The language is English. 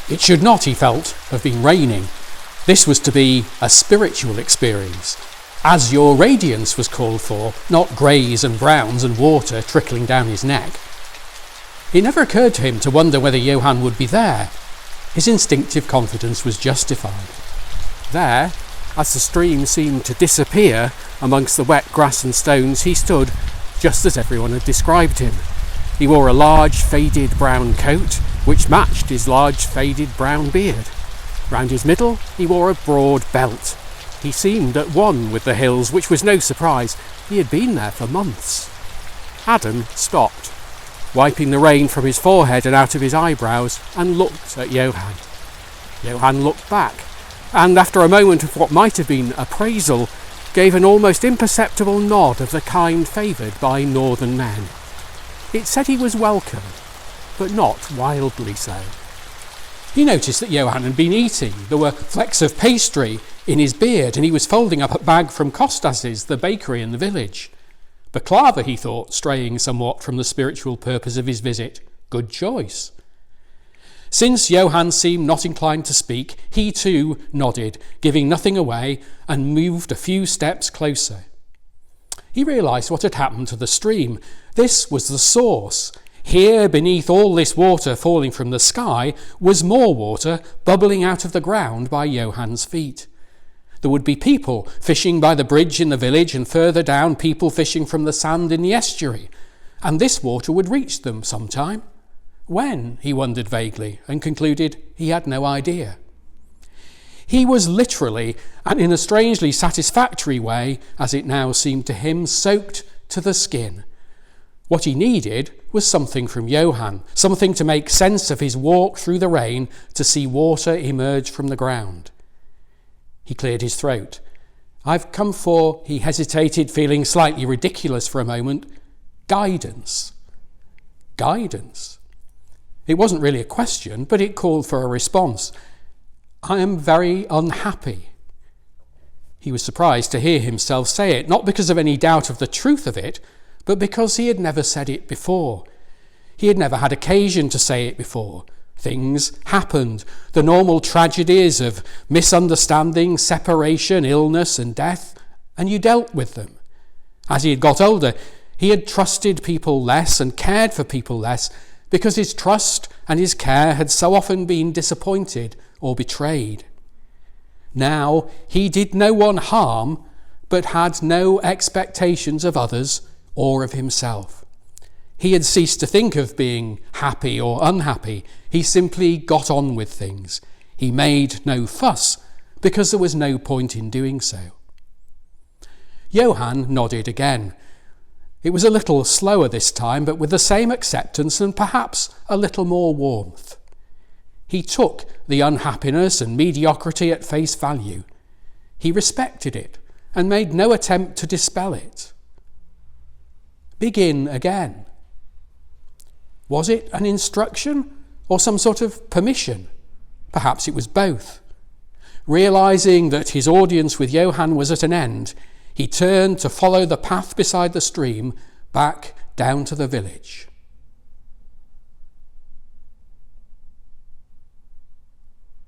It should not, he felt, have been raining. This was to be a spiritual experience. Azure radiance was called for, not greys and browns and water trickling down his neck. It never occurred to him to wonder whether Johann would be there. His instinctive confidence was justified. There, as the stream seemed to disappear amongst the wet grass and stones, he stood just as everyone had described him. He wore a large faded brown coat, which matched his large faded brown beard. Round his middle he wore a broad belt. He seemed at one with the hills, which was no surprise. He had been there for months. Adam stopped, wiping the rain from his forehead and out of his eyebrows, and looked at Johann. Johann looked back, and after a moment of what might have been appraisal, gave an almost imperceptible nod of the kind favoured by northern men. It said he was welcome, but not wildly so. He noticed that Johann had been eating. There were flecks of pastry in his beard, and he was folding up a bag from Kostas's, the bakery in the village. Baklava, he thought, straying somewhat from the spiritual purpose of his visit. Good choice. Since Johann seemed not inclined to speak, he too nodded, giving nothing away, and moved a few steps closer. He realised what had happened to the stream. This was the source. Here, beneath all this water falling from the sky, was more water bubbling out of the ground by Johann's feet. There would be people fishing by the bridge in the village, and further down people fishing from the sand in the estuary, and this water would reach them sometime. When, he wondered vaguely, and concluded he had no idea. He was literally, and in a strangely satisfactory way, as it now seemed to him, soaked to the skin. What he needed was something from Johann, something to make sense of his walk through the rain to see water emerge from the ground. He cleared his throat. I've come for, he hesitated, feeling slightly ridiculous for a moment, guidance. Guidance. It wasn't really a question, but it called for a response. I am very unhappy. He was surprised to hear himself say it, not because of any doubt of the truth of it, but because he had never said it before. He had never had occasion to say it before. Things happened, the normal tragedies of misunderstanding, separation, illness and death, and you dealt with them. As he had got older, he had trusted people less and cared for people less because his trust and his care had so often been disappointed or betrayed. Now he did no one harm, but had no expectations of others or of himself. He had ceased to think of being happy or unhappy. He simply got on with things. He made no fuss because there was no point in doing so. Johann nodded again. It was a little slower this time, but with the same acceptance and perhaps a little more warmth. He took the unhappiness and mediocrity at face value. He respected it and made no attempt to dispel it. Begin again. Was it an instruction or some sort of permission? Perhaps it was both. Realising that his audience with Johann was at an end, he turned to follow the path beside the stream back down to the village.